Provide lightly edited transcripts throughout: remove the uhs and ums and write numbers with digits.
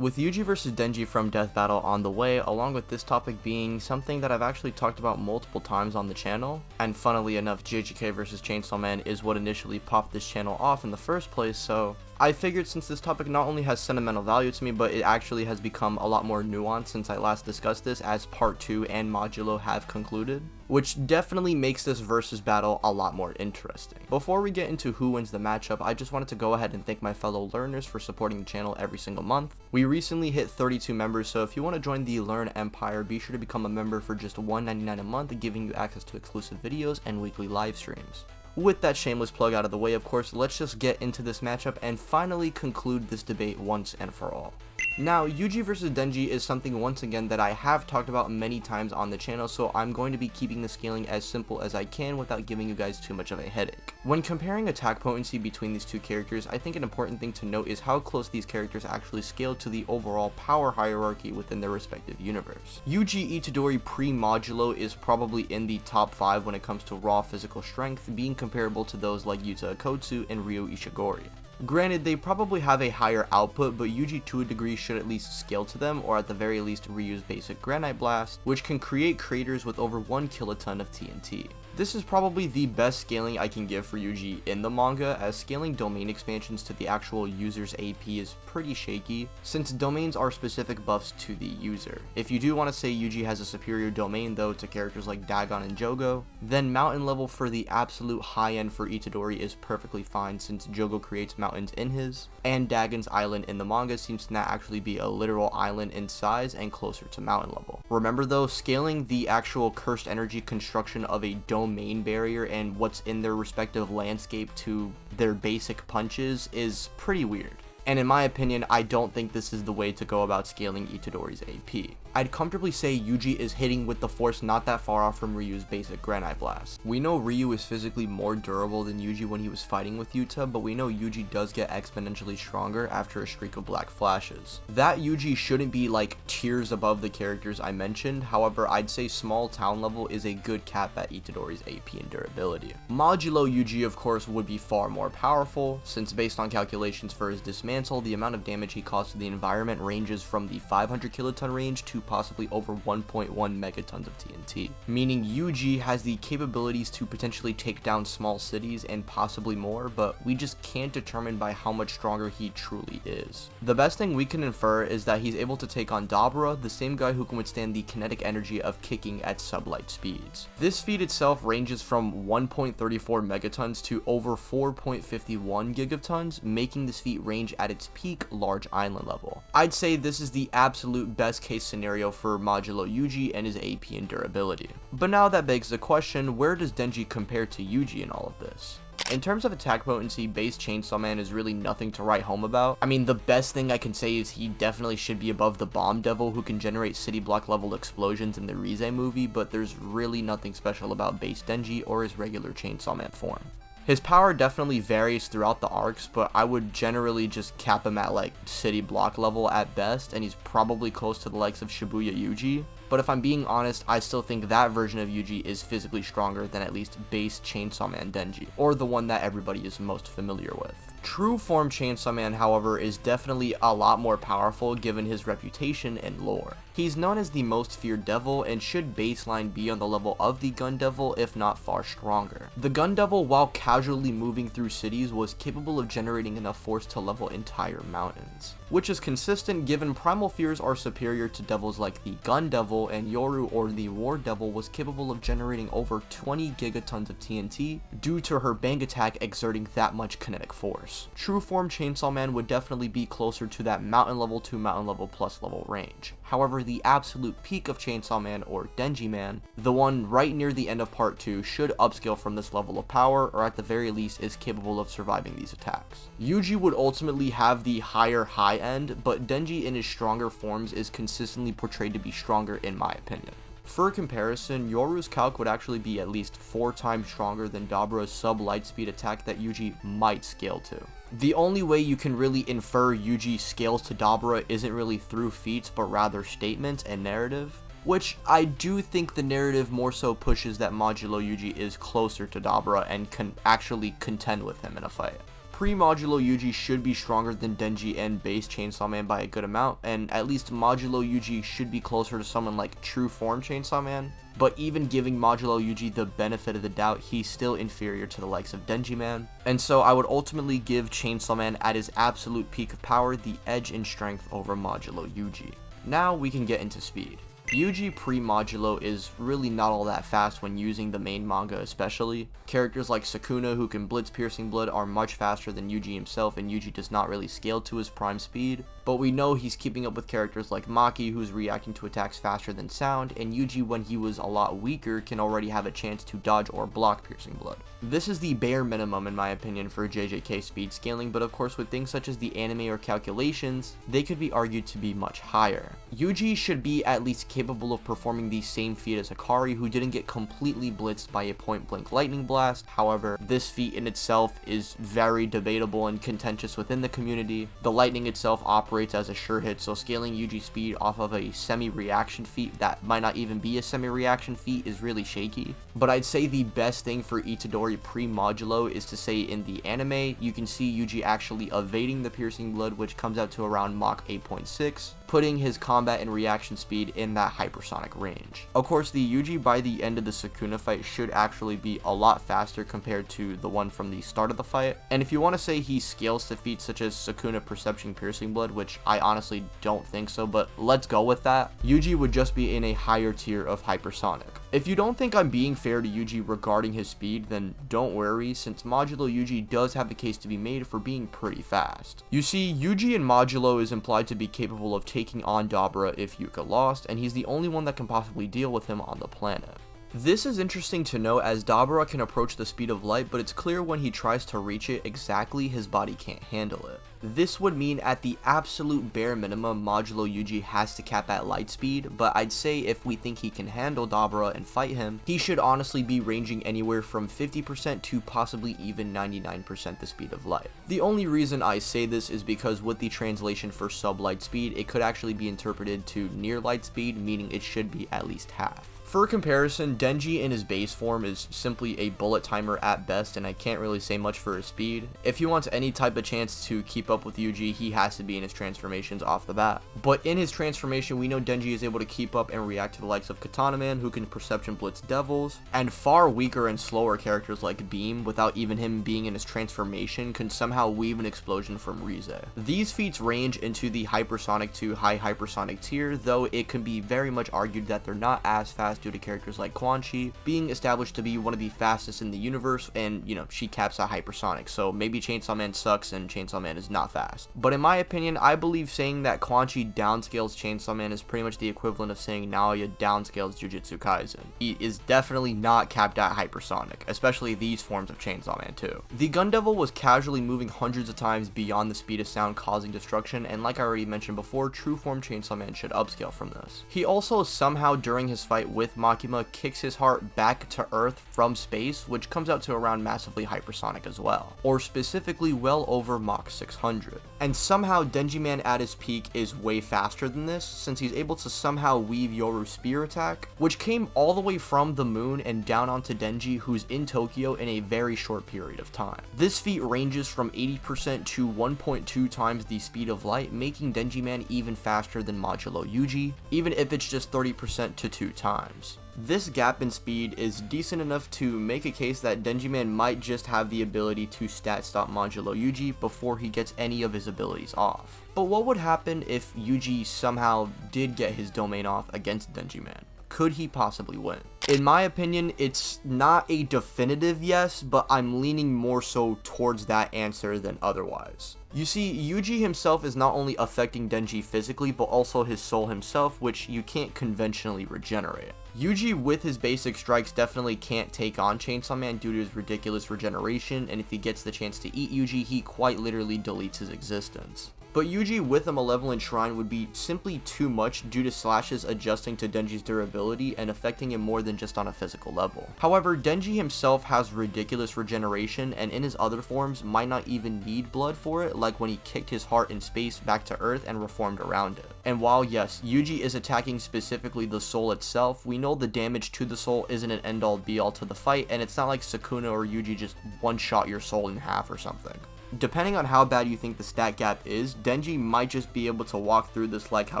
With Yuji vs Denji from Death Battle on the way, along with this topic being something that I've actually talked about multiple times on the channel, and funnily enough JJK vs Chainsaw Man is what initially popped this channel off in the first place, so I figured since this topic not only has sentimental value to me, but it actually has become a lot more nuanced since I last discussed this, as part 2 and Modulo have concluded, which definitely makes this versus battle a lot more interesting. Before we get into who wins the matchup, I just wanted to go ahead and thank my fellow learners for supporting the channel every single month. We recently hit 32 members, so if you want to join the Learn Empire, be sure to become a member for just $1.99 a month, giving you access to exclusive videos and weekly live streams. With that shameless plug out of the way, of course, let's just get into this matchup and finally conclude this debate once and for all. Now, Yuji vs Denji is something once again that I have talked about many times on the channel, so I'm going to be keeping the scaling as simple as I can without giving you guys too much of a headache. When comparing attack potency between these two characters, I think an important thing to note is how close these characters actually scale to the overall power hierarchy within their respective universe. Yuji Itadori pre-Modulo is probably in the top 5 when it comes to raw physical strength, being comparable to those like Yuta Okkotsu and Ryo Ishagori. Granted, they probably have a higher output, but Yuji to a degree should at least scale to them, or at the very least reuse basic granite blast, which can create craters with over 1 kiloton of TNT. This is probably the best scaling I can give for Yuji in the manga, as scaling domain expansions to the actual user's AP is pretty shaky, since domains are specific buffs to the user. If you do want to say Yuji has a superior domain though to characters like Dagon and Jogo, then mountain level for the absolute high end for Itadori is perfectly fine, since Jogo creates mountains in his, and Dagon's island in the manga seems to not actually be a literal island in size and closer to mountain level. Remember though, scaling the actual cursed energy construction of a domain barrier and what's in their respective landscape to their basic punches is pretty weird. And in my opinion, I don't think this is the way to go about scaling Itadori's AP. I'd comfortably say Yuji is hitting with the force not that far off from Ryu's basic granite blast. We know Ryu is physically more durable than Yuji when he was fighting with Yuta, but we know Yuji does get exponentially stronger after a streak of black flashes. That Yuji shouldn't be like tiers above the characters I mentioned, however I'd say small town level is a good cap at Itadori's AP and durability. Modulo Yuji of course would be far more powerful, since based on calculations for his Dismantle, the amount of damage he causes to the environment ranges from the 500 kiloton range to possibly over 1.1 megatons of TNT, meaning Yuji has the capabilities to potentially take down small cities and possibly more, but we just can't determine by how much stronger he truly is. The best thing we can infer is that he's able to take on Dabura, the same guy who can withstand the kinetic energy of kicking at sublight speeds. This feat itself ranges from 1.34 megatons to over 4.51 gigatons, making this feat range at its peak large island level. I'd say this is the absolute best case scenario for Modulo Yuji and his AP and durability. But now that begs the question, where does Denji compare to Yuji in all of this? In terms of attack potency, base Chainsaw Man is really nothing to write home about. I mean, the best thing I can say is he definitely should be above the Bomb Devil who can generate city block level explosions in the Rize movie, but there's really nothing special about base Denji or his regular Chainsaw Man form. His power definitely varies throughout the arcs, but I would generally just cap him at like city block level at best, and he's probably close to the likes of Shibuya Yuji. But if I'm being honest, I still think that version of Yuji is physically stronger than at least base Chainsaw Man Denji, or the one that everybody is most familiar with. True form Chainsaw Man, however, is definitely a lot more powerful given his reputation and lore. He's known as the most feared devil and should baseline be on the level of the Gun Devil, if not far stronger. The Gun Devil, while casually moving through cities, was capable of generating enough force to level entire mountains, which is consistent given Primal Fears are superior to devils like the Gun Devil, and Yoru or the War Devil was capable of generating over 20 gigatons of TNT due to her bang attack exerting that much kinetic force. True form Chainsaw Man would definitely be closer to that mountain level to mountain level plus level range. However, the absolute peak of Chainsaw Man or Denji Man, the one right near the end of part 2, should upscale from this level of power, or at the very least is capable of surviving these attacks. Yuji would ultimately have the higher high end, but Denji in his stronger forms is consistently portrayed to be stronger in my opinion. For comparison, Yoru's calc would actually be at least 4 times stronger than Dabura's sub-light speed attack that Yuji might scale to. The only way you can really infer Yuji scales to Dabura isn't really through feats, but rather statements and narrative, which I do think the narrative more so pushes that Modulo Yuji is closer to Dabura and can actually contend with him in a fight. pre-Modulo Yuji should be stronger than Denji and base Chainsaw Man by a good amount, and at least Modulo Yuji should be closer to someone like true form Chainsaw Man. But even giving Modulo Yuji the benefit of the doubt, he's still inferior to the likes of Denji Man. And so I would ultimately give Chainsaw Man at his absolute peak of power the edge in strength over Modulo Yuji. Now we can get into speed. Yuji pre-Modulo is really not all that fast when using the main manga especially. Characters like Sukuna, who can blitz piercing blood, are much faster than Yuji himself, and Yuji does not really scale to his prime speed. But we know he's keeping up with characters like Maki, who's reacting to attacks faster than sound, and Yuji, when he was a lot weaker, can already have a chance to dodge or block piercing blood. This is the bare minimum in my opinion for JJK speed scaling, but of course with things such as the anime or calculations, they could be argued to be much higher. Yuji should be at least capable of performing the same feat as Hikari, who didn't get completely blitzed by a point-blank lightning blast. However, this feat in itself is very debatable and contentious within the community. The lightning itself operates as a sure hit, so scaling Yuji's speed off of a semi-reaction feat that might not even be a semi-reaction feat is really shaky. But I'd say the best thing for Itadori pre-Modulo is to say in the anime, you can see Yuji actually evading the piercing blood, which comes out to around Mach 8.6, putting his combat and reaction speed in that hypersonic range. Of course, the Yuji by the end of the Sukuna fight should actually be a lot faster compared to the one from the start of the fight, and if you want to say he scales to feats such as Sukuna Perception Piercing Blood, which I honestly don't think so, but let's go with that, Yuji would just be in a higher tier of hypersonic. If you don't think I'm being fair to Yuji regarding his speed, then don't worry, since Modulo Yuji does have a case to be made for being pretty fast. You see, Yuji in Modulo is implied to be capable of taking on Dabura if Yuka lost, and he's the only one that can possibly deal with him on the planet. This is interesting to note as Dabura can approach the speed of light, but it's clear when he tries to reach it exactly, his body can't handle it. This would mean at the absolute bare minimum, Modulo Yuji has to cap at light speed, but I'd say if we think he can handle Dabura and fight him, he should honestly be ranging anywhere from 50% to possibly even 99% the speed of light. The only reason I say this is because with the translation for sublight speed, it could actually be interpreted to near light speed, meaning it should be at least half. For comparison, Denji in his base form is simply a bullet timer at best, and I can't really say much for his speed. If he wants any type of chance to keep up with Yuji, he has to be in his transformations off the bat. But in his transformation, we know Denji is able to keep up and react to the likes of Katana Man, who can perception blitz devils, and far weaker and slower characters like Beam, without even him being in his transformation, can somehow weave an explosion from Rize. These feats range into the hypersonic to high hypersonic tier, though it can be very much argued that they're not as fast due to characters like Quan Chi being established to be one of the fastest in the universe, and you know, she caps at hypersonic, so maybe Chainsaw Man sucks and Chainsaw Man is not fast. But in my opinion, I believe saying that Quan Chi downscales Chainsaw Man is pretty much the equivalent of saying Naoya downscales Jujutsu Kaisen. He is definitely not capped at hypersonic, especially these forms of Chainsaw Man too. The Gun Devil was casually moving hundreds of times beyond the speed of sound, causing destruction, and like I already mentioned before, true form Chainsaw Man should upscale from this. He also somehow during his fight with Makima kicks his heart back to Earth from space, which comes out to around massively hypersonic as well, or specifically well over Mach 600. And somehow Denji Man at his peak is way faster than this, since he's able to somehow weave Yoru's spear attack, which came all the way from the moon and down onto Denji, who's in Tokyo in a very short period of time. This feat ranges from 80% to 1.2 times the speed of light, making Denji Man even faster than Modulo Yuji, even if it's just 30% to 2 times. This gap in speed is decent enough to make a case that Denji Man might just have the ability to stat stop Modulo Yuji before he gets any of his abilities off. But what would happen if Yuji somehow did get his domain off against Denji Man? Could he possibly win? In my opinion, it's not a definitive yes, but I'm leaning more so towards that answer than otherwise. You see, Yuji himself is not only affecting Denji physically, but also his soul himself, which you can't conventionally regenerate. Yuji with his basic strikes definitely can't take on Chainsaw Man due to his ridiculous regeneration, and if he gets the chance to eat Yuji, he quite literally deletes his existence. But Yuji with a Malevolent Shrine would be simply too much due to slashes adjusting to Denji's durability and affecting him more than just on a physical level. However, Denji himself has ridiculous regeneration, and in his other forms might not even need blood for it, like when he kicked his heart in space back to Earth and reformed around it. And while yes, Yuji is attacking specifically the soul itself, we know the damage to the soul isn't an end all be all to the fight, and it's not like Sukuna or Yuji just one-shot your soul in half or something. Depending on how bad you think the stat gap is, Denji might just be able to walk through this like how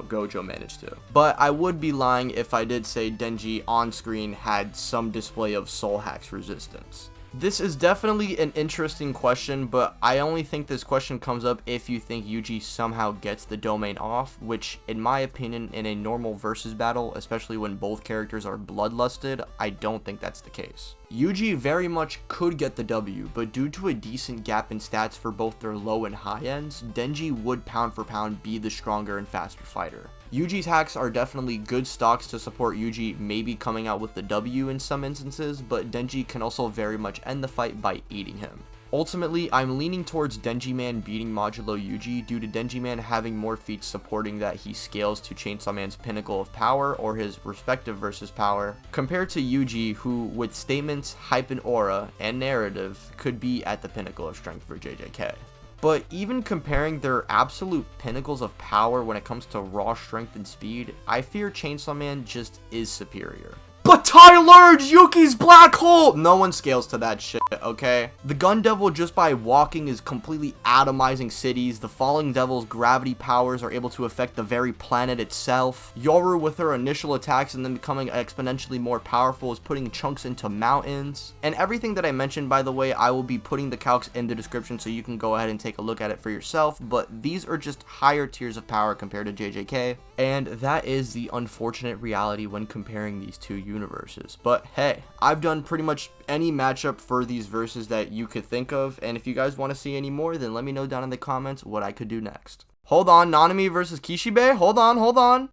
Gojo managed to. But I would be lying if I did say Denji on screen had some display of soul hacks resistance. This is definitely an interesting question, but I only think this question comes up if you think Yuji somehow gets the domain off, which in my opinion in a normal versus battle, especially when both characters are bloodlusted, I don't think that's the case. Yuji very much could get the W, but due to a decent gap in stats for both their low and high ends, Denji would pound for pound be the stronger and faster fighter. Yuji's hacks are definitely good stocks to support Yuji maybe coming out with the W in some instances, but Denji can also very much end the fight by eating him. Ultimately, I'm leaning towards Denji Man beating Modulo Yuji due to Denji Man having more feats supporting that he scales to Chainsaw Man's pinnacle of power or his respective versus power, compared to Yuji who, with statements, hype and aura, and narrative, could be at the pinnacle of strength for JJK. But even comparing their absolute pinnacles of power when it comes to raw strength and speed, I fear Chainsaw Man just is superior. But Tyler, Yuki's black hole! No one scales to that shit, okay? The Gun Devil just by walking is completely atomizing cities. The Falling Devil's gravity powers are able to affect the very planet itself. Yoru with her initial attacks and then becoming exponentially more powerful is putting chunks into mountains. And everything that I mentioned, by the way, I will be putting the calcs in the description so you can go ahead and take a look at it for yourself. But these are just higher tiers of power compared to JJK. And that is the unfortunate reality when comparing these two universes. But hey, I've done pretty much any matchup for these verses that you could think of, and if you guys want to see any more, then let me know down in the comments what I could do next. Hold on, Nanami versus Kishibe? Hold on.